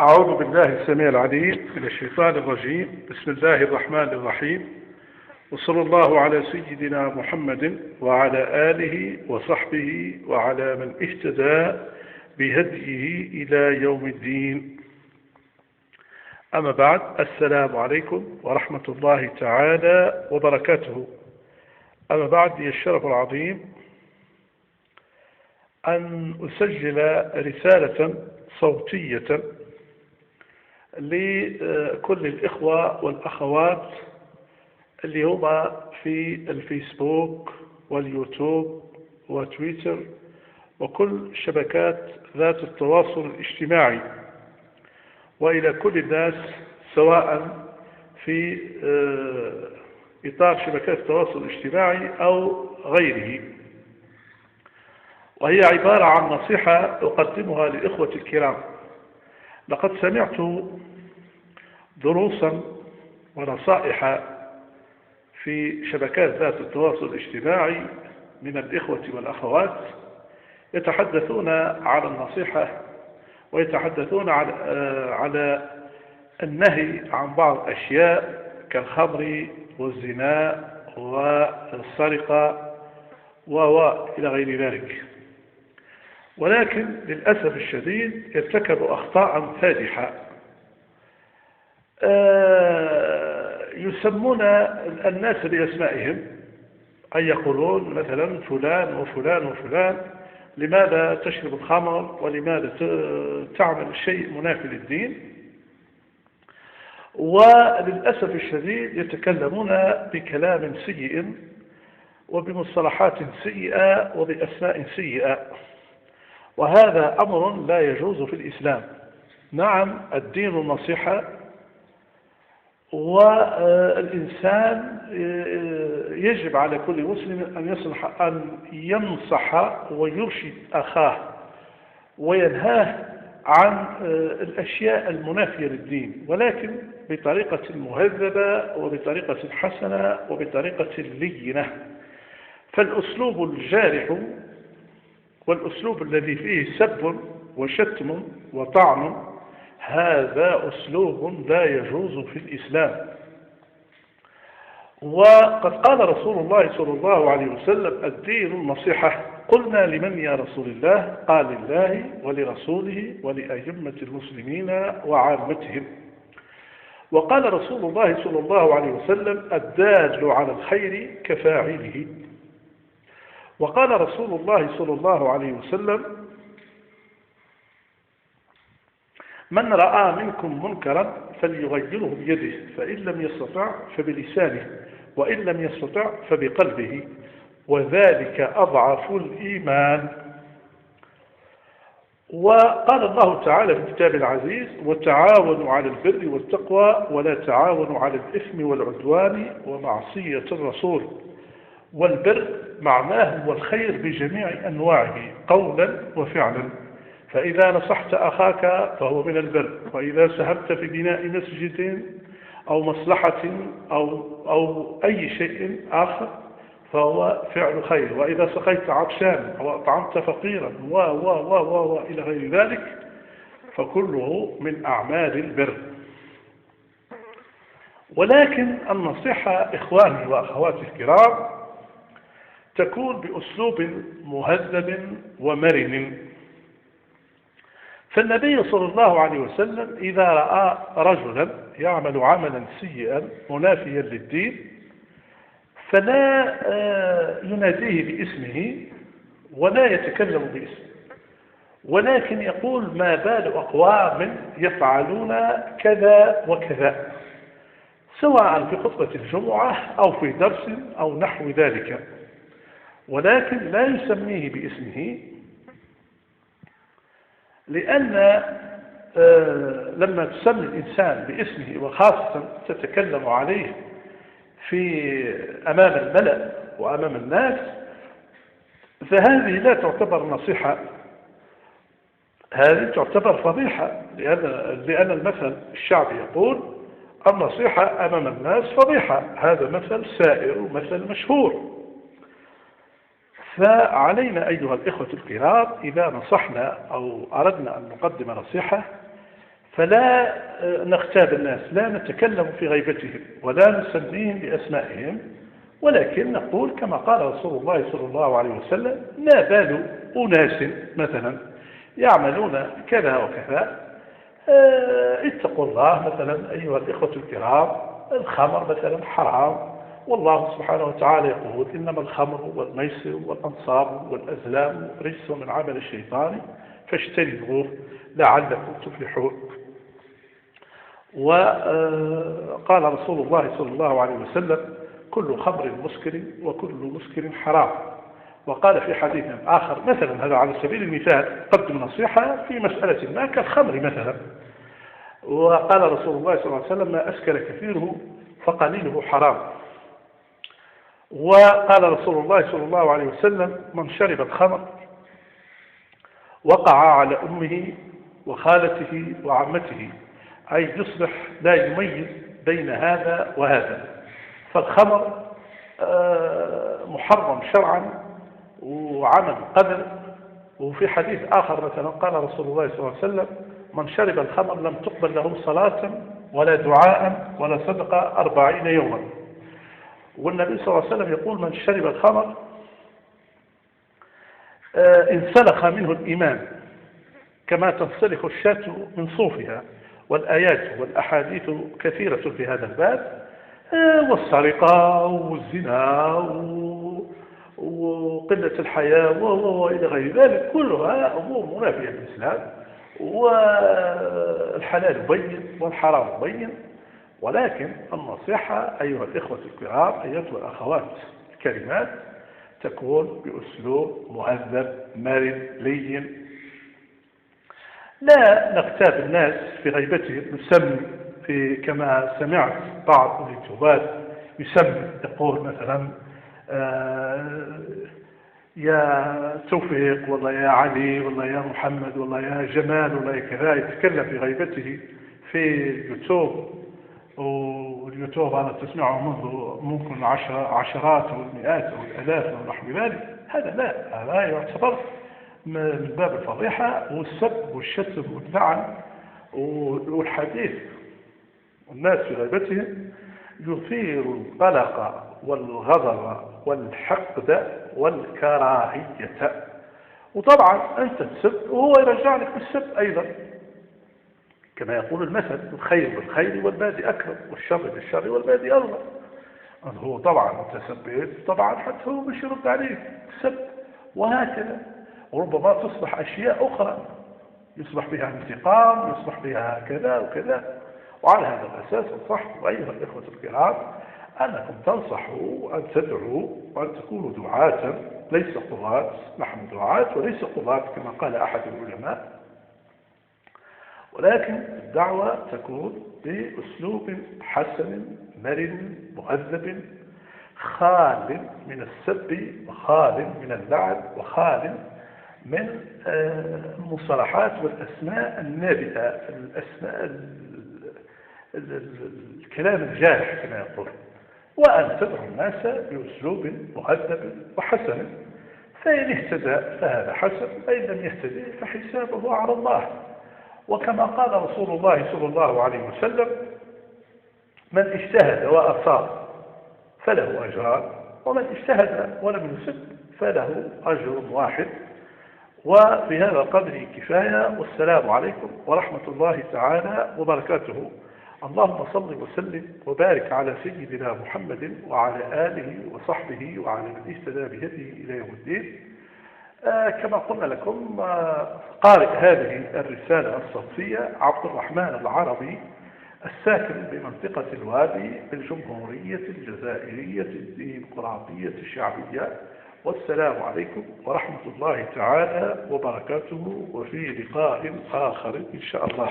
أعوذ بالله السميع العليم من الشيطان الرجيم. بسم الله الرحمن الرحيم، وصلى الله على سيدنا محمد وعلى آله وصحبه وعلى من اهتدى بهديه إلى يوم الدين. أما بعد، السلام عليكم ورحمة الله تعالى وبركاته. أما بعد، لي الشرف العظيم أن أسجل رسالة صوتية لكل الإخوة والأخوات اللي هما في الفيسبوك واليوتيوب وتويتر وكل شبكات ذات التواصل الاجتماعي، وإلى كل الناس سواء في إطار شبكات التواصل الاجتماعي أو غيره. وهي عبارة عن نصيحة أقدمها للإخوة الكرام. لقد سمعت دروسا ونصائح في شبكات ذات التواصل الاجتماعي من الإخوة والأخوات يتحدثون على النصيحة ويتحدثون على النهي عن بعض الأشياء كالخمر والزنا والسرقة إلى غير ذلك، ولكن للأسف الشديد ارتكبوا أخطاء فادحة. يسمون الناس بأسمائهم، أي يقولون مثلا فلان وفلان وفلان لماذا تشرب الخمر ولماذا تعمل شيء منافي للدين، وللأسف الشديد يتكلمون بكلام سيء وبمصطلحات سيئة وبأسماء سيئة، وهذا أمر لا يجوز في الإسلام. نعم، الدين النصيحة، والإنسان يجب على كل مسلم أن ينصح ويرشد أخاه وينهاه عن الأشياء المنافية للدين، ولكن بطريقة مهذبة وبطريقة حسنة وبطريقة لينة. فالأسلوب الجارح والأسلوب الذي فيه سب وشتم وطعن هذا أسلوب لا يجوز في الإسلام. وقد قال رسول الله صلى الله عليه وسلم: الدين النصيحة. قلنا: لمن يا رسول الله؟ قال: لله ولرسوله ولأئمة المسلمين وعامتهم. وقال رسول الله صلى الله عليه وسلم: الدال على الخير كفاعله. وقال رسول الله صلى الله عليه وسلم: من رأى منكم منكرا فليغيره بيده، فإن لم يستطع فبلسانه، وإن لم يستطع فبقلبه، وذلك أضعف الإيمان. وقال الله تعالى في الكتاب العزيز: وتعاونوا على البر والتقوى ولا تعاونوا على الإثم والعدوان ومعصية الرسول. والبر معناه هو الخير بجميع أنواعه قولا وفعلا، فإذا نصحت أخاك فهو من البر، وإذا ساهمت في بناء مسجد أو مصلحة أو أي شيء آخر فهو فعل خير، وإذا سقيت عطشان أو أطعمت فقيرا إلى غير ذلك فكله من أعمال البر. ولكن النصيحة إخواني وأخواتي الكرام تكون بأسلوب مهذب ومرن. فالنبي صلى الله عليه وسلم إذا رأى رجلا يعمل عملا سيئا منافيا للدين فلا يناديه باسمه ولا يتكلم باسمه، ولكن يقول: ما بال أقوام يفعلون كذا وكذا، سواء في خطبة الجمعة أو في درس أو نحو ذلك، ولكن لا يسميه باسمه، لأن لما تسمي الإنسان باسمه وخاصة تتكلم عليه في أمام الملأ وأمام الناس فهذه لا تعتبر نصيحة، هذه تعتبر فضيحة، لأن المثل الشعبي يقول: النصيحة أمام الناس فضيحة. هذا مثل سائر ومثل مشهور. فعلينا أيها الإخوة الكرام إذا نصحنا أو أردنا أن نقدم نصيحة فلا نغتاب الناس، لا نتكلم في غيبتهم ولا نسميهم بأسمائهم، ولكن نقول كما قال رسول الله صلى الله عليه وسلم: ما بال أناس مثلا يعملون كذا وكذا، اتقوا الله. مثلا أيها الإخوة الكرام، الخمر مثلا حرام، والله سبحانه وتعالى يقول: إنما الخمر والميسر والأنصاب والأزلام رجس من عمل الشيطان فاجتنبوه لعلكم تفلحون. وقال رسول الله صلى الله عليه وسلم: كل خمر مسكر وكل مسكر حرام. وقال في حديث آخر مثلا، هذا على سبيل المثال، قدم نصيحة في مسألة ما كالخمر مثلا، وقال رسول الله صلى الله عليه وسلم: ما أسكر كثيره فقليله حرام. وقال رسول الله صلى الله عليه وسلم: من شرب الخمر وقع على أمه وخالته وعمته، أي يصبح لا يميز بين هذا وهذا. فالخمر محرم شرعا وعمل قدر. وفي حديث آخر مثلا قال رسول الله صلى الله عليه وسلم: من شرب الخمر لم تقبل له صلاة ولا دعاء ولا صدقة 40 يوما. والنبي صلى الله عليه وسلم يقول: من شرب الخمر انسلخ منه الإيمان كما تنسلخ الشاة من صوفها. والآيات والأحاديث كثيرة في هذا الباب، والسرقة والزنا وقلة الحياة وإلى غير ذلك، كلها أمور منافية للإسلام. والحلال بين والحرام بين، ولكن النصيحة أيها الإخوة الكرام، أيتها الأخوات الكريمات، تكون بأسلوب مهذب مرن لين. لا نغتاب الناس في غيبتهم، نسمي كما سمعت بعض اليوتيوبات يسمي، يقول مثلا: يا توفيق، والله يا علي، والله يا محمد، والله يا جمال، والله كذا، يتكلم في غيبته في اليوتيوب. واليوتيوب أنا تسمعه منذ ممكن عشرات والمئات والآلاف ونحو ذلك. هذا لا، هذا يعتبر من باب الفضيحة والسب والشتم واللعن والحديث. الناس في غيبتهم يثير القلق والغضب والحقد والكراهية. وطبعا أنت تسب وهو يرجع لك بالسب أيضا، كما يقول المثل: الخير بالخير والبادي أكرم، والشر بالشر والبادي أظلم. هو طبعا متسبب، طبعا حتى هو مش يرد عليك سب، وهكذا. وربما تصبح أشياء أخرى، يصبح بها انتقام، يصبح بها كذا وكذا. وعلى هذا الأساس انصحكم أيها الإخوة الكرام أنكم تنصحوا وأن تدعوا وأن تكونوا دعاة ليس قضاة. نحن دعاة وليس قضاة كما قال أحد العلماء، ولكن الدعوة تكون بأسلوب حسن مرن مهذب، خال من السب وخال من اللعن وخال من المصطلحات والأسماء النابئة، الأسماء الكلام الجارح كما يقول. وأن تدعو الناس بأسلوب مهذب وحسن، فإن اهتدى فهذا حسن، فإن لم يهتدي فحسابه على الله. وكما قال رسول الله صلى الله عليه وسلم: من اجتهد وأصاب فله أجران، ومن اجتهد ولم يصب فله أجر واحد. وبهذا القدر كفاية، والسلام عليكم ورحمة الله تعالى وبركاته. اللهم صل وسلم وبارك على سيدنا محمد وعلى آله وصحبه وعلى من اهتدى بهديه إلى يوم الدين. كما قلنا لكم، قارئ هذه الرسالة الصوتية عبد الرحمن العربي، الساكن بمنطقة الوادي بالجمهورية الجزائرية الديمقراطية الشعبية. والسلام عليكم ورحمة الله تعالى وبركاته، وفي لقاء آخر إن شاء الله.